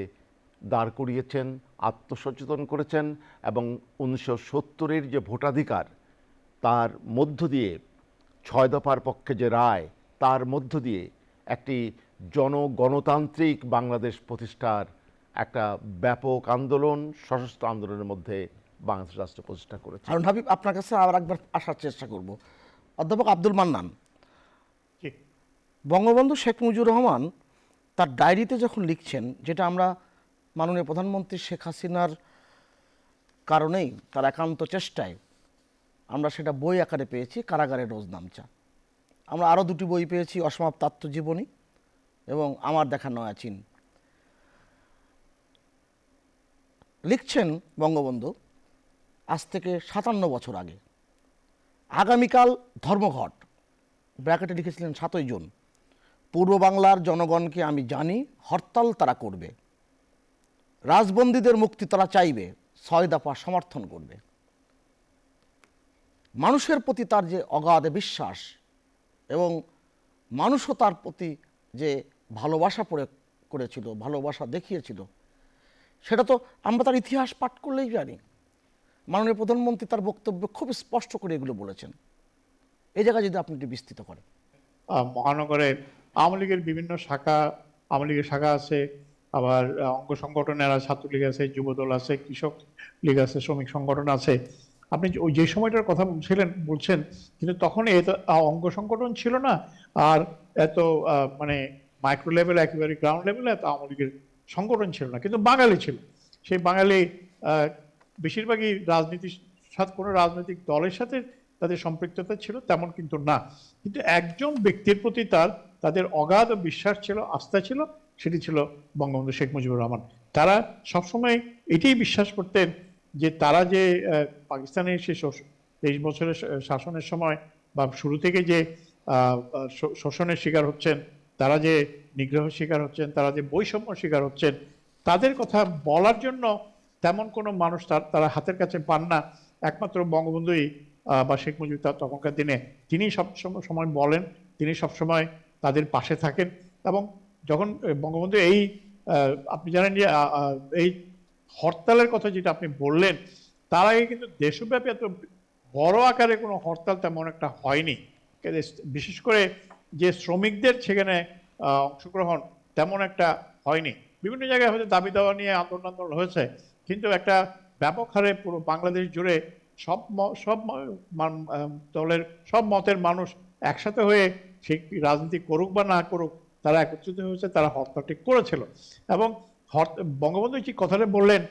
দাঁড় করিয়েছেন, আত্মসচেতন করেছেন এবং 1970-এর যে ভোটাধিকার, তার মধ্য দিয়ে 6 দফার পক্ষে যে রায়, তার মধ্য দিয়ে একটি গণতান্ত্রিক বাংলাদেশ প্রতিষ্ঠার একটা ব্যাপক আন্দোলন, সশস্ত্র আন্দোলনের মধ্যে বাংলাদেশ রাষ্ট্র প্রতিষ্ঠা করেছে। হারুন হাবিব, আপনার কাছে আবার একবার আসার চেষ্টা করব। অধ্যাপক আব্দুল মান্নান, বঙ্গবন্ধু শেখ মুজিবুর রহমান তার ডায়েরিতে যখন লিখছেন, যেটা আমরা মাননীয় প্রধানমন্ত্রী শেখ হাসিনার কারণেই, তার একান্ত চেষ্টায় আমরা সেটা বই আকারে পেয়েছি, কারাগারের রোজনামচা। আমরা আরও 2টি বই পেয়েছি, অসমাপ্ত আত্মজীবনী এবং আমার দেখা নয়া চীন। লিখছেন বঙ্গবন্ধু আজ থেকে 57 বছর আগে, আগামীকাল ধর্মঘট, ব্র্যাকেটে লিখেছিলেন 7ই জুন, পূর্ব বাংলার জনগণকে আমি জানি হরতাল তারা করবে, রাজবন্দীদের মুক্তি তারা চাইবে, 6 দফা সমর্থন করবে। মানুষের প্রতি তার যে অগাধ বিশ্বাস এবং মানুষও তার প্রতি যে ভালোবাসা করেছিল, ভালোবাসা দেখিয়েছিল, সেটা তো আমরা তার ইতিহাস পাঠ করলেই জানি। মাননীয় প্রধানমন্ত্রী তার বক্তব্যে খুব স্পষ্ট করে এগুলো বলেছেন। এই জায়গায় যদি আপনি একটু বিস্তৃত করেন। মহানগরের আওয়ামী লীগের বিভিন্ন শাখা, আওয়ামী লীগের শাখা আছে, আবার অঙ্গ সংগঠনেরা, ছাত্রলীগ আছে, যুবদল আছে, কৃষক লীগ আছে, শ্রমিক সংগঠন আছে। আপনি ওই যে সময়টার কথা বলছেন, কিন্তু তখন এত অঙ্গ সংগঠন ছিল না, আর এত মানে মাইক্রো লেভেল, একেবারে গ্রাউন্ড লেভেলে এত আওয়ামী লীগের সংগঠন ছিল না, কিন্তু বাঙালি ছিল। সেই বাঙালি বেশিরভাগই রাজনীতির সাথে, কোনো রাজনৈতিক দলের সাথে তাদের সম্পৃক্ততা ছিল তেমন কিন্তু না, কিন্তু একজন ব্যক্তির প্রতি তাদের অগাধ বিশ্বাস ছিল, আস্থা ছিল, সেটি ছিল বঙ্গবন্ধু শেখ মুজিবুর রহমান। তারা সবসময় এটাই বিশ্বাস করতেন যে তারা যে পাকিস্তানের সে 23 বছরের শাসনের সময় বা শুরু থেকে যে শোষণের শিকার হচ্ছেন, তারা যে নিগ্রহের শিকার হচ্ছেন, তারা যে বৈষম্য শিকার হচ্ছেন, তাদের কথা বলার জন্য তেমন কোনো মানুষ তারা হাতের কাছে পান না। একমাত্র বঙ্গবন্ধুই বা শেখ মুজিব তখনকার দিনে তিনি সব সময় বলেন, তিনি সবসময় তাদের পাশে থাকেন। এবং যখন বঙ্গবন্ধু আপনি জানেন যে এই হরতালের কথা যেটা আপনি বললেন, তার আগে কিন্তু দেশব্যাপী এত বড় আকারে কোনো হরতাল তেমন একটা হয়নি। বিশেষ করে যে শ্রমিকদের সেখানে অংশগ্রহণ তেমন একটা হয়নি। বিভিন্ন জায়গায় হয়তো দাবি দাওয়া নিয়ে আন্দোলন হয়েছে, কিন্তু একটা ব্যাপক হারে পুরো বাংলাদেশ জুড়ে সব দলের, সব মতের মানুষ একসাথে হয়ে সে রাজনীতি করুক বা না করুক, তারা একত্রিত হয়েছে, তারা হরতালটি করেছিল। এবং বঙ্গবন্ধু যে কথাটা বললেন,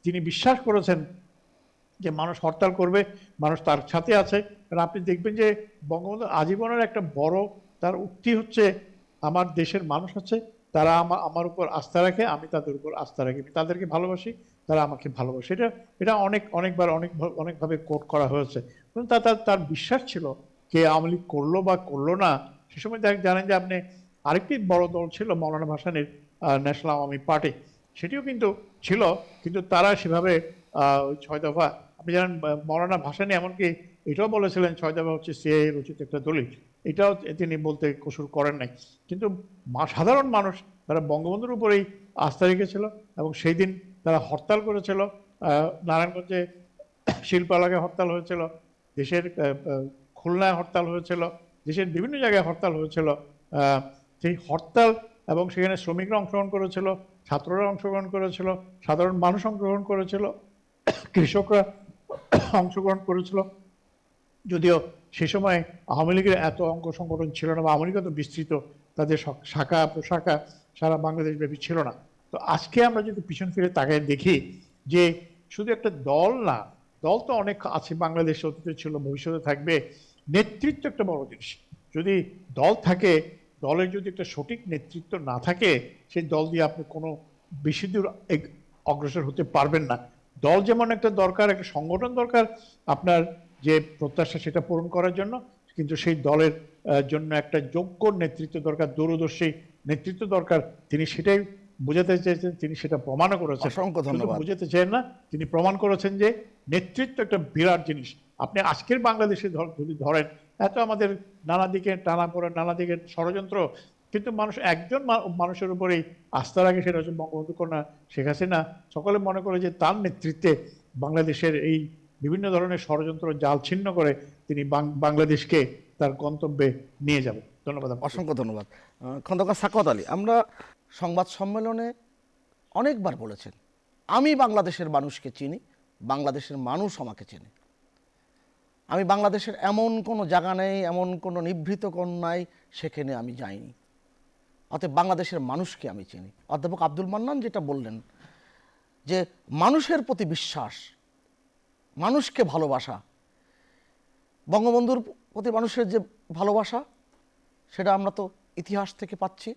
তিনি বিশ্বাস করেছেন যে মানুষ হরতাল করবে, মানুষ তার সাথে আছে। কারণ আপনি দেখবেন যে বঙ্গবন্ধু আজীবনের একটা বড় তার উক্তি হচ্ছে, আমার দেশের মানুষ আছে, তারা আমার উপর আস্থা রাখে, আমি তাদের উপর আস্থা রাখি, আমি তাদেরকে ভালোবাসি, তারা আমাকে ভালোবাসে। এটা অনেকবার অনেকভাবে কোট করা হয়েছে। কিন্তু তার বিশ্বাস ছিল, কে আওয়ামী লীগ করলো বা করলো না, সে সময় জানেন যে আপনি আরেকটি বড় দল ছিল মৌলানা ভাসানীর ন্যাশনাল আওয়ামী পার্টি, সেটিও কিন্তু ছিল, কিন্তু তারা সেভাবে 6 দফা, আপনি জানেন মৌলানা ভাসানী এমনকি এটাও বলেছিলেন 6 দফা হচ্ছে সিএএ রচিত একটা দলিল, এটাও তিনি বলতে কসুর করেন নাই। কিন্তু সাধারণ মানুষ তারা বঙ্গবন্ধুর উপরেই আস্থা রেখেছিল এবং সেই দিন তারা হরতাল করেছিল। নারায়ণগঞ্জে শিল্প এলাকায় হরতাল হয়েছিল, দেশের খুলনায় হরতাল হয়েছিল, দেশের বিভিন্ন জায়গায় হরতাল হয়েছিল। সেই হরতাল এবং সেখানে শ্রমিকরা অংশগ্রহণ করেছিল, ছাত্ররা অংশগ্রহণ করেছিল, সাধারণ মানুষ অংশগ্রহণ করেছিল, কৃষকরা অংশগ্রহণ করেছিল। যদিও সে সময় আওয়ামী লীগের এত অঙ্গ সংগঠন ছিল না, বা আওয়ামী লীগ তো বিস্তৃত, তাদের শাখা প্রশাখা সারা বাংলাদেশ ব্যাপী ছিল না। তো আজকে আমরা যদি পিছন ফিরে তাকায় দেখি যে শুধু একটা দল না, দল তো অনেক আছে বাংলাদেশে, অতীতে ছিল, ভবিষ্যতে থাকবে। নেতৃত্ব একটা বড় জিনিস। যদি দল থাকে, দলের যদি একটা সঠিক নেতৃত্ব না থাকে, সেই দল দিয়ে আপনি কোনো বেশি দূর অগ্রসর হতে পারবেন না। দল যেমন একটা দরকার, একটা সংগঠন দরকার আপনার যে প্রত্যাশা সেটা পূরণ করার জন্য, কিন্তু সেই দলের জন্য একটা যোগ্য নেতৃত্ব দরকার, দূরদর্শী নেতৃত্ব দরকার। তিনি সেটাই বোঝাতে চেয়েছেন, তিনি সেটা প্রমাণও করেছেন। অসংখ্য ধন্যবাদ। বোঝাতে চান না, তিনি প্রমাণ করেছেন যে নেতৃত্ব একটা বিরাট জিনিস। আপনি আজকের বাংলাদেশে যদি ধরেন, এত আমাদের নানা দিকে টানাপোড়েন, নানা দিকে ষড়যন্ত্র, কিন্তু মানুষ একজন মানুষের উপরেই আস্থা রাখে, সেটা হচ্ছে বঙ্গবন্ধু কন্যা শেখ হাসিনা। সকলে মনে করে যে তার নেতৃত্বে বাংলাদেশের এই বিভিন্ন ধরনের ষড়যন্ত্র জাল ছিন্ন করে তিনি বাংলাদেশকে তার গন্তব্যে নিয়ে যাবে। ধন্যবাদ। অসংখ্য ধন্যবাদ। খন্দকার সাখাওয়াত আলী, আমরা সংবাদ সম্মেলনে অনেকবার বলেছেন, আমি বাংলাদেশের মানুষকে চিনি, বাংলাদেশের মানুষ আমাকে চেনে। আমি বাংলাদেশের এমন কোনো জায়গা নেই, এমন কোনো নিভৃত কোণ নাই সেখানে আমি যাইনি। অতএব বাংলাদেশের মানুষকে আমি চিনি। অধ্যাপক আব্দুল মান্নান যেটা বললেন যে মানুষের প্রতি বিশ্বাস, মানুষকে ভালোবাসা, বঙ্গবন্ধুর প্রতি মানুষের যে ভালোবাসা, সেটা আমরা তো ইতিহাস থেকে পাচ্ছি।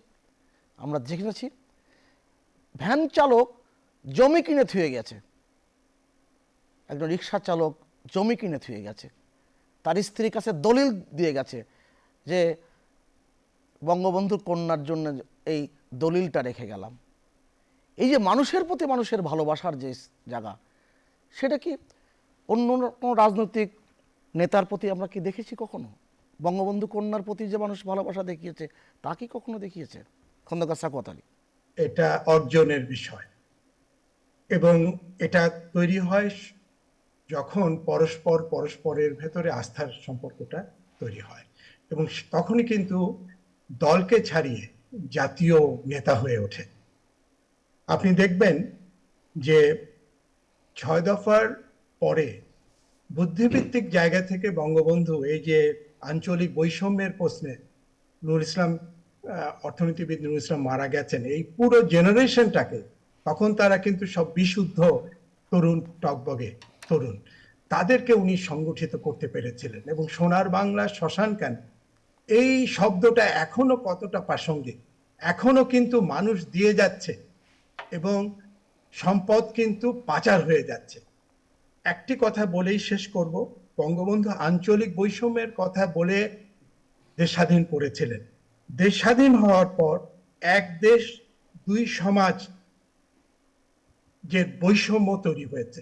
আমরা দেখেছি ভ্যান চালক জমি কিনে থুয়ে গেছে, একজন রিক্সা চালক জমি কিনে থুয়ে গেছে, তার স্ত্রীর কাছে দলিল দিয়ে গেছে যে বঙ্গবন্ধুর কন্যার জন্য এই দলিলটা রেখে গেলাম। এই যে মানুষের প্রতি মানুষের ভালোবাসার যে জায়গা, সেটা কি অন্য কোনো রাজনৈতিক নেতার প্রতি আমরা কি দেখেছি কখনো? বঙ্গবন্ধু কন্যার প্রতি যে মানুষ ভালোবাসা দেখিয়েছে, তা কি কখনো দেখিয়েছে? খন্দকার সাখাওয়াত আলী, এটা অর্জনের বিষয়, এবং এটা তৈরি হয় যখন পরস্পরের ভেতরে আস্থার সম্পর্কটা তৈরি হয়, এবং তখনই কিন্তু দলকে ছাড়িয়ে জাতীয় নেতা হয়ে ওঠে। আপনি দেখবেন যে ৬ দফার পরে বুদ্ধিভিত্তিক জায়গা থেকে বঙ্গবন্ধু এই যে আঞ্চলিক বৈষম্যের প্রশ্নে নুরুল ইসলাম, অর্থনীতিবিদ নুরুল ইসলাম মারা গেছেন, এই পুরো জেনারেশনটাকে, তখন তারা কিন্তু সব বিশুদ্ধ তরুণ, টকবগে তরুণ, তাদেরকে উনি সংগঠিত করতে পেরেছিলেন। এবং সোনার বাংলা শ্মশান কেন, এই শব্দটা এখনো কতটা প্রাসঙ্গিক, এখনো কিন্তু মানুষ দিয়ে যাচ্ছে এবং সম্পদ কিন্তু পাচার হয়ে যাচ্ছে। একটি কথা বলেই শেষ করব, বঙ্গবন্ধু আঞ্চলিক বৈষম্যের কথা বলে দেশ স্বাধীন করেছিলেন। দেশ স্বাধীন হওয়ার পর এক দেশ দুই সমাজ যে বৈষম্য তৈরি হয়েছে,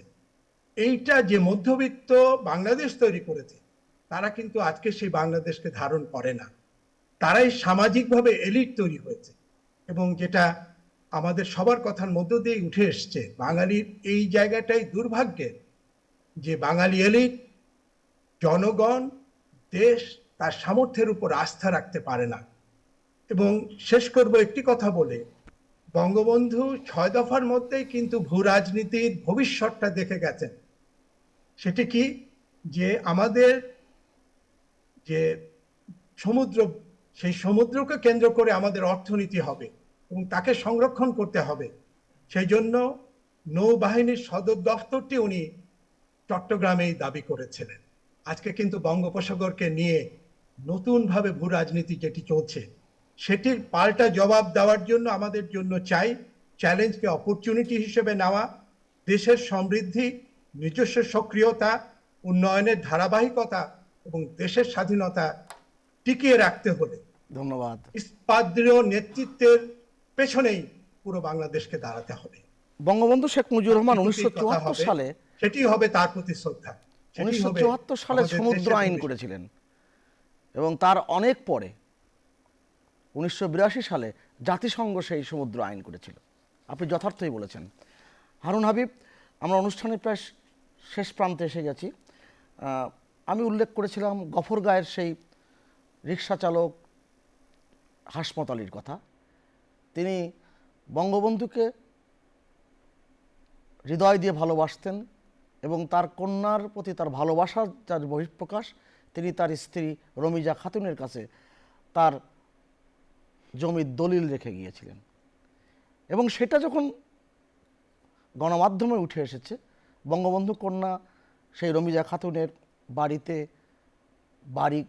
এইটা যে মধ্যবিত্ত বাংলাদেশ তৈরি করেছে, তারা কিন্তু আজকে সেই বাংলাদেশকে ধারণ করে না। তারাই সামাজিকভাবে এলিট তৈরি হয়েছে, এবং যেটা আমাদের সবার কথার মধ্য দিয়ে উঠে এসছে, বাঙালির এই জায়গাটাই দুর্ভাগ্যের যে বাঙালি এলিট, জনগণ, দেশ তার সামর্থ্যের উপর আস্থা রাখতে পারে না। এবং শেষ করব একটি কথা বলে, বঙ্গবন্ধু ৬ দফার মধ্যেই কিন্তু ভূ রাজনীতির ভবিষ্যৎটা দেখে গেছেন। সেটি কি, যে আমাদের যে সমুদ্র, সেই সমুদ্রকে কেন্দ্র করে আমাদের অর্থনীতি হবে এবং তাকে সংরক্ষণ করতে হবে। সেই জন্য নৌবাহিনীর সদর দফতরটি উনি চট্টগ্রামেই দাবি করেছিলেন। আজকে কিন্তু বঙ্গোপসাগরকে নিয়ে নতুনভাবে ভূ রাজনীতি যেটি চলছে, সেটির পাল্টা জবাব দেওয়ার জন্য আমাদের জন্য চাই চ্যালেঞ্জকে অপরচুনিটি হিসেবে নেওয়া, দেশের সমৃদ্ধি, নিজস্ব সক্রিয়তা, উন্নয়নের ধারাবাহিকতা এবং দেশের স্বাধীনতা টিকিয়ে রাখতে হলে ধন্যবাদ, ইস্পাতদৃঢ় নেতৃত্বের পেছনেই পুরো বাংলাদেশকে দাঁড়াতে হবে। বঙ্গবন্ধু শেখ মুজিবুর রহমান 1974 সালে, সেটি হবে তার প্রতি শ্রদ্ধা। 1974 সালে সমুদ্র আইন করেছিলেন, এবং তার অনেক পরে 1982 সালে জাতিসংঘ সেই সমুদ্র আইন করেছিল। আপনি যথার্থই বলেছেন। হারুন হাবিব, আমরা অনুষ্ঠানের প্রায় শেষ প্রান্তে এসে গেছি। আমি উল্লেখ করেছিলাম গফরগাঁয়ের সেই রিক্সা চালক হাসমত আলীর কথা। তিনি বঙ্গবন্ধুকে হৃদয় দিয়ে ভালোবাসতেন এবং তার কন্যার প্রতি তার ভালোবাসার যার বহিঃপ্রকাশ, তিনি তার স্ত্রী রমিজা খাতুনের কাছে তার জমির দলিল রেখে গিয়েছিলেন এবং সেটা যখন গণমাধ্যমে উঠে এসেছে, বঙ্গবন্ধু কন্যা সেই রমিজা খাতুনের বাড়িতে বাড়ি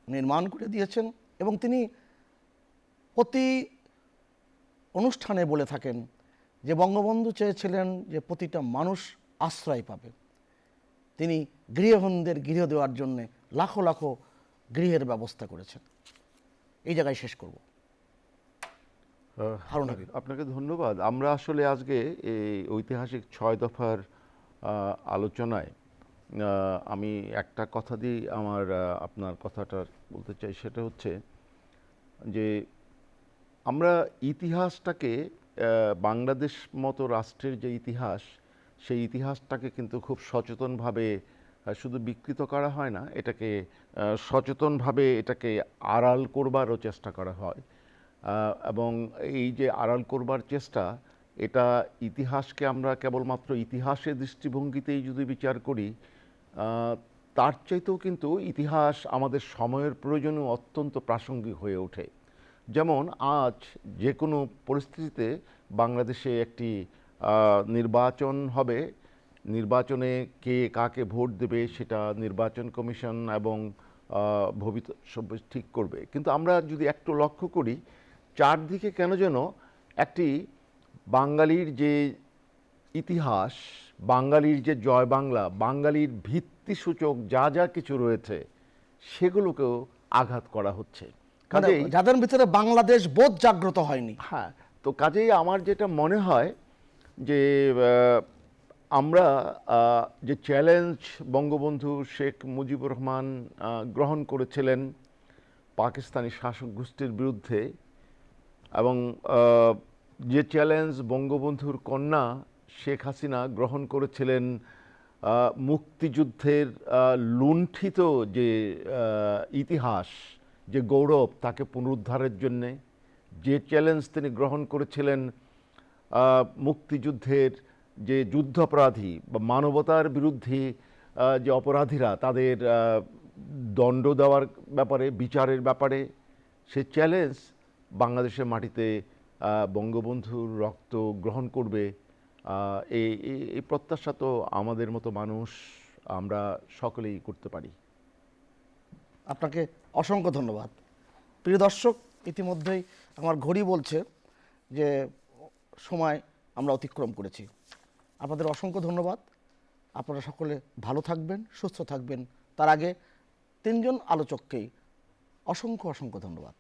নির্মাণ করে দিয়েছেন এবং তিনি প্রতি অনুষ্ঠানে বলে থাকেন যে বঙ্গবন্ধু চেয়েছিলেন যে প্রতিটা মানুষ আশ্রয় পাবে। তিনি গৃহহীনদের গৃহ দেওয়ার জন্য লাখো লাখো গৃহের ব্যবস্থা করেছেন। এই জায়গায় শেষ করব। হারুন হাবিব, আপনাকে ধন্যবাদ। আমরা আসলে আজকে এই ঐতিহাসিক 6 দফার আলোচনায় আমি একটা কথা দিয়ে আপনার কথাটা বলতে চাই, সেটা হচ্ছে যে আমরা ইতিহাসটাকে বাংলাদেশ মতো রাষ্ট্রের যে ইতিহাস, সেই ইতিহাসটাকে কিন্তু খুব সচেতনভাবে শুধু বিকৃত করা হয় না, এটাকে সচেতনভাবে এটাকে আড়াল করবারও চেষ্টা করা হয়। এবং এই যে আড়াল করবার চেষ্টা, এটা ইতিহাসকে আমরা কেবলমাত্র ইতিহাসের দৃষ্টিভঙ্গিতেই যদি বিচার করি, তার চাইতেও কিন্তু ইতিহাস আমাদের সময়ের প্রয়োজনে অত্যন্ত প্রাসঙ্গিক হয়ে ওঠে। যেমন আজ যে কোনো পরিস্থিতিতে বাংলাদেশে একটি নির্বাচন হবে, নির্বাচনে কে কাকে ভোট দেবে সেটা নির্বাচন কমিশন এবং ভবিষ্যৎ ঠিক করবে। কিন্তু আমরা যদি একটু লক্ষ্য করি, চারদিকে কেন যেন একটি বাঙালির যে ইতিহাস, বাঙালির যে জয় বাংলা, বাঙালির ভিত্তিসূচক যা যা কিছু রয়েছে সেগুলোকেও আঘাত করা হচ্ছে। কাজেই যাদের ভিতরে বাংলাদেশ বোধ জাগ্রত হয়নি। হ্যাঁ, তো কাজেই আমার যেটা মনে হয় যে আমরা যে চ্যালেঞ্জ বঙ্গবন্ধু শেখ মুজিবুর রহমান গ্রহণ করেছিলেন পাকিস্তানি শাসক গোষ্ঠীর বিরুদ্ধে, এবং যে চ্যালেঞ্জ বঙ্গবন্ধুর কন্যা শেখ হাসিনা গ্রহণ করেছিলেন মুক্তিযুদ্ধের লুণ্ঠিত যে ইতিহাস, যে গৌরব, তাকে পুনরুদ্ধারের জন্যে, যে চ্যালেঞ্জ তিনি গ্রহণ করেছিলেন মুক্তিযুদ্ধের যে যুদ্ধাপরাধী বা মানবতার বিরুদ্ধে যে অপরাধীরা, তাদের দণ্ড দেওয়ার ব্যাপারে, বিচারের ব্যাপারে, সে চ্যালেঞ্জ বাংলাদেশের মাটিতে বঙ্গবন্ধুর রক্ত গ্রহণ করবে, এই প্রত্যাশা তো আমাদের মতো মানুষ আমরা সকলেই করতে পারি। আপনাকে অসংখ্য ধন্যবাদ। প্রিয় দর্শক, ইতিমধ্যেই আমার ঘড়ি বলছে যে সময় আমরা অতিক্রম করেছি। আপনাদের অসংখ্য ধন্যবাদ। আপনারা সকলে ভালো থাকবেন, সুস্থ থাকবেন। তার আগে 3 জন আলোচককেই অসংখ্য অসংখ্য ধন্যবাদ।